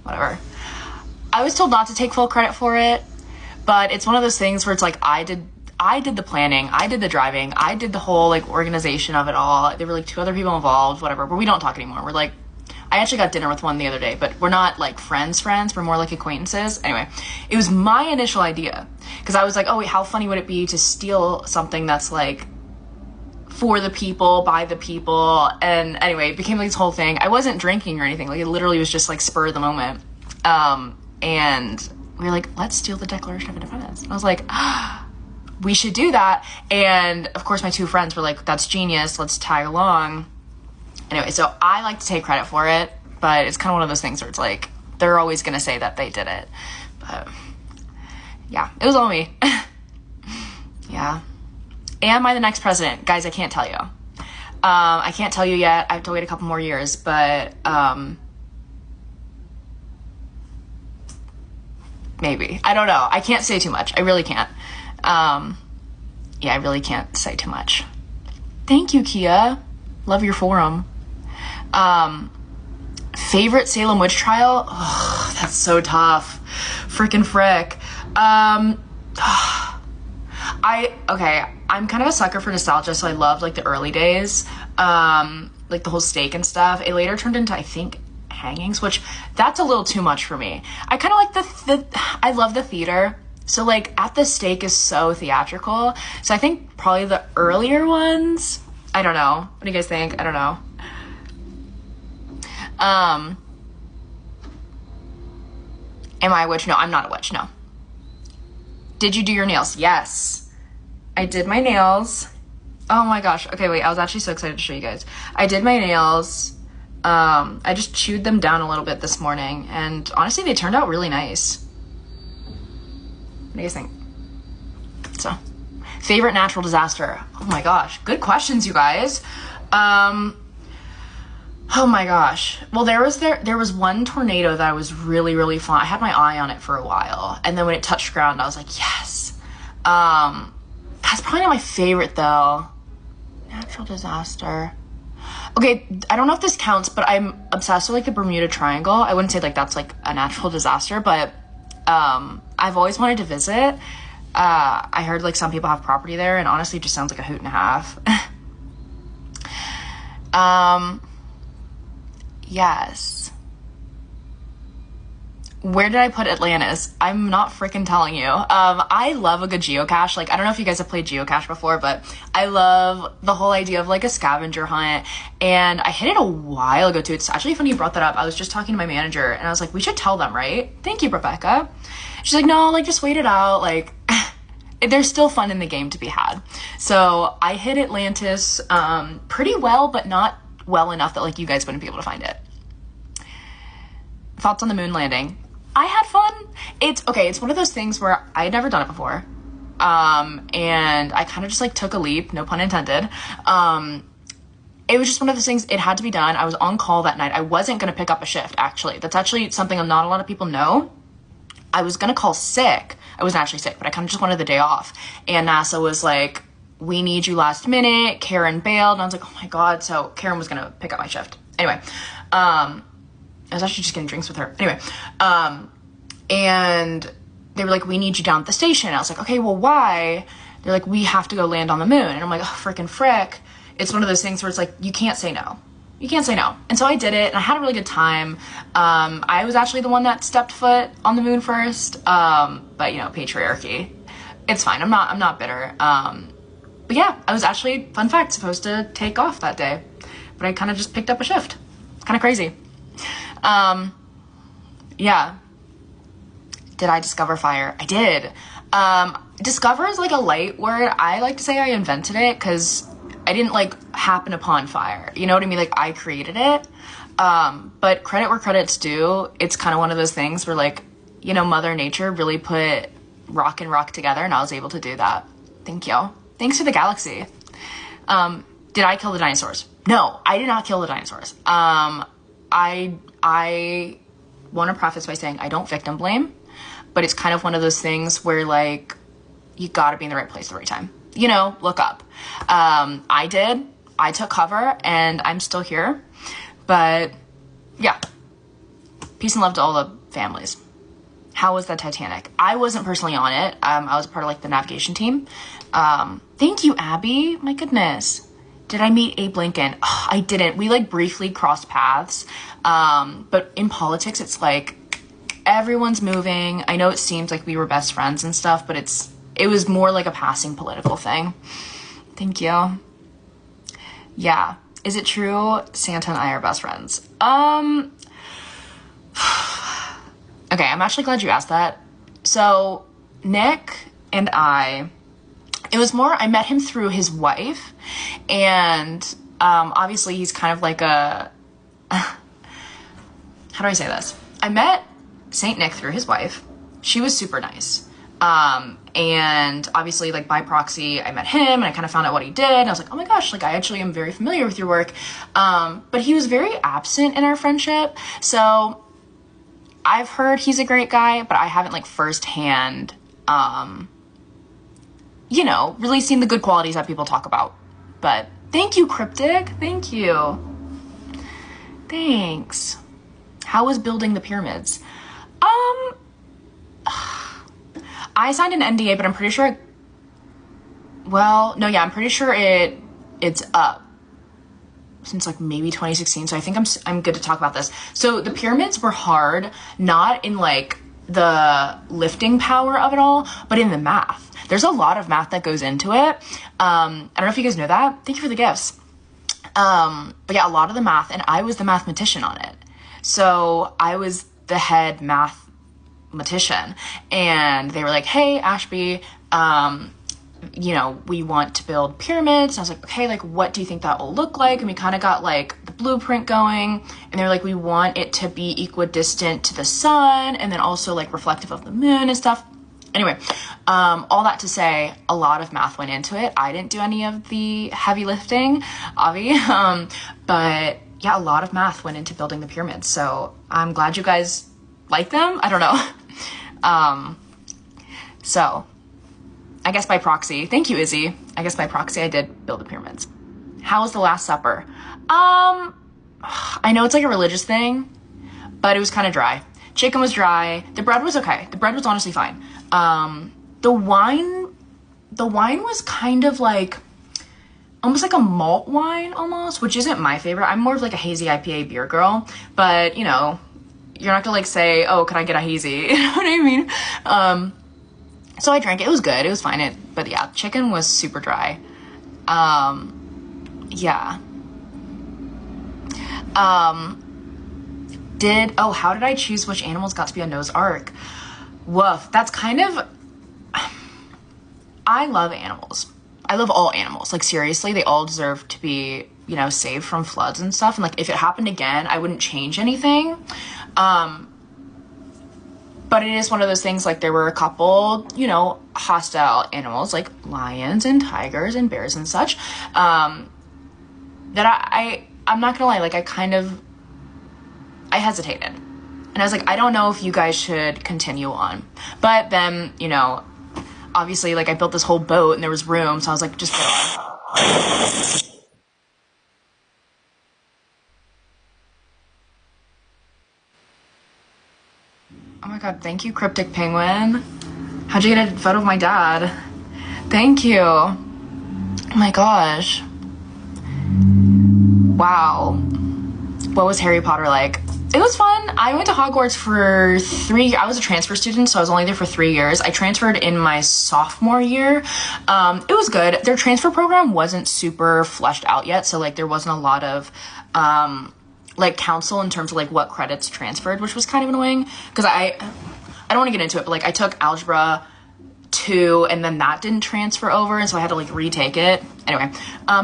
whatever. I was told not to take full credit for it, but it's one of those things where it's like, I did the planning, I did the driving, I did the whole like organization of it all. There were like 2 other people involved, whatever, but we don't talk anymore. We're like, I actually got dinner with one the other day, but we're not like friends. We're more like acquaintances. Anyway, it was my initial idea because I was like, oh wait, how funny would it be to steal something that's like for the people, by the people. And anyway, it became like this whole thing. I wasn't drinking or anything. Like it literally was just like spur of the moment. And we were like, let's steal the Declaration of Independence. And I was like, we should do that. And of course my 2 friends were like, that's genius, let's tag along. Anyway, so I like to take credit for it, but it's kind of one of those things where it's like, they're always going to say that they did it. But yeah, it was all me. Yeah. Am I the next president? Guys, I can't tell you. I can't tell you yet. I have to wait a couple more years, but maybe. I don't know. I can't say too much. I really can't. Yeah, I really can't say too much. Thank you, Kia. Love your forum. Favorite Salem witch trial? Oh, that's so tough. Frickin' frick. I'm kind of a sucker for nostalgia, so I loved like the early days, like the whole stake and stuff. It later turned into, I think, hangings, which that's a little too much for me. I kind of like I love the theater. So like At the Stake is so theatrical. So I think probably the earlier ones, I don't know. What do you guys think? I don't know. Am I a witch? No, I'm not a witch. No. Did you do your nails? Yes. I did my nails. Oh my gosh. Okay, wait. I was actually so excited to show you guys. I did my nails. I just chewed them down a little bit this morning, and honestly, they turned out really nice. What do you guys think? So, favorite natural disaster? Oh my gosh. Good questions, you guys. Oh my gosh. Well, there was one tornado that I was really, really fun. I had my eye on it for a while, and then when it touched ground, I was like, yes. That's probably not my favorite though. Natural disaster. Okay, I don't know if this counts, but I'm obsessed with like the Bermuda Triangle. I wouldn't say like that's like a natural disaster, but I've always wanted to visit. I heard like some people have property there, and honestly, it just sounds like a hoot and a half. Yes. Where did I put Atlantis? I'm not freaking telling you. I love a good geocache. Like, I don't know if you guys have played geocache before, but I love the whole idea of like a scavenger hunt. And I hit it a while ago too. It's actually funny you brought that up. I was just talking to my manager and I was like, we should tell them, right? Thank you, Rebecca. She's like, no, like just wait it out. Like, there's still fun in the game to be had. So I hit Atlantis pretty well, but not well enough that like you guys wouldn't be able to find it. Thoughts on the moon landing? I had fun. It's one of those things where I had never done it before. And I kind of just like took a leap, no pun intended. It was just one of those things, it had to be done. I was on call that night. I wasn't going to pick up a shift, actually. That's actually something not a lot of people know. I was going to call sick. I wasn't actually sick, but I kind of just wanted the day off. And NASA was like, we need you last minute. Karen bailed. And I was like, oh my God. So Karen was going to pick up my shift. Anyway, I was actually just getting drinks with her. Anyway, and they were like, we need you down at the station. And I was like, okay, well, why? They're like, we have to go land on the moon. And I'm like, oh, frickin' frick. It's one of those things where it's like, you can't say no. You can't say no. And so I did it, and I had a really good time. I was actually the one that stepped foot on the moon first. But you know, patriarchy. It's fine. I'm not bitter. But yeah, I was actually, fun fact, supposed to take off that day. But I kind of just picked up a shift. It's kind of crazy. Yeah. Did I discover fire? I did. Discover is like a light word. I like to say I invented it because I didn't like happen upon fire. You know what I mean? Like I created it. But credit where credit's due. It's kind of one of those things where like, you know, Mother Nature really put rock and rock together, and I was able to do that. Thank you. Thanks to the galaxy. Did I kill the dinosaurs? No, I did not kill the dinosaurs. I want to preface by saying I don't victim blame, but it's kind of one of those things where like, you gotta be in the right place at the right time. You know, look up. I did. I took cover and I'm still here. But yeah, Peace and love to all the families. How was the Titanic? I wasn't personally on it. I was part of like the navigation team. Thank you, Abby. My goodness. Did I meet Abe Lincoln? Oh, I didn't. We like briefly crossed paths. But in politics, it's like everyone's moving. I know it seems like we were best friends and stuff, but it was more like a passing political thing. Thank you. Yeah. Is it true Santa and I are best friends? Okay, I'm actually glad you asked that. So Nick and I met him through his wife, and obviously he's kind of like a, how do I say this? I met Saint Nick through his wife. She was super nice. And obviously like by proxy, I met him and I kind of found out what he did. And I was like, oh my gosh, like I actually am very familiar with your work. But he was very absent in our friendship. So I've heard he's a great guy, but I haven't like firsthand, really seen the good qualities that people talk about. But thank you, Cryptic. Thank you. Thanks. How was building the pyramids? I signed an NDA, but I'm pretty sure I'm pretty sure it's up since like maybe 2016. So I think I'm good to talk about this. So the pyramids were hard, not in like the lifting power of it all, but in the math. There's a lot of math that goes into it. I don't know if you guys know that. Thank you for the gifts. But yeah, a lot of the math, and I was the mathematician on it. So I was the head mathematician, and they were like, hey, Ashby, we want to build pyramids. And I was like, okay, like, what do you think that will look like? And we kind of got like the blueprint going, and they're like, we want it to be equidistant to the sun, and then also like reflective of the moon and stuff. Anyway, all that to say, a lot of math went into it. I didn't do any of the heavy lifting, Avi, but yeah, a lot of math went into building the pyramids. So I'm glad you guys like them. I don't know. So I guess by proxy, thank you, Izzy. I guess by proxy, I did build the pyramids. How was the Last Supper? I know it's like a religious thing, but it was kind of dry. Chicken was dry. The bread was okay. The bread was honestly fine. The wine was kind of like, almost like a malt wine almost, which isn't my favorite. I'm more of like a hazy IPA beer girl, but you're not gonna like say, oh, can I get a hazy? You know what I mean? So I drank it. It was good. It was fine. But yeah, chicken was super dry. Yeah. How did I choose which animals got to be on Noah's Ark? Woof. That's kind of, I love animals. I love all animals. Like seriously, they all deserve to be, saved from floods and stuff. And like, if it happened again, I wouldn't change anything. But it is one of those things, like there were a couple, hostile animals like lions and tigers and bears and such, that I'm not gonna lie, like I hesitated. And I was like, I don't know if you guys should continue on. But then, obviously like I built this whole boat and there was room. So I was like, just go on. Oh my God, thank you, Cryptic Penguin. How'd you get a photo of my dad? Thank you. Oh my gosh. Wow. What was Harry Potter like? It was fun. I went to Hogwarts for 3 years. I was a transfer student, so I was only there for 3 years. I transferred in my sophomore year. It was good. Their transfer program wasn't super fleshed out yet, so like there wasn't a lot of like counsel in terms of like what credits transferred, which was kind of annoying because I don't want to get into it, but like I took algebra 2 and then that didn't transfer over, and so I had to like retake it. Anyway,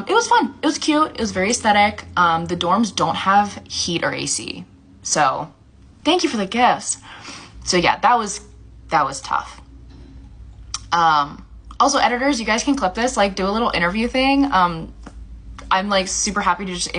it was fun. It was cute. It was very aesthetic. The dorms don't have heat or AC, so thank you for the gifts. So yeah, that was tough. Also, editors, you guys can clip this, like do a little interview thing. I'm like super happy to just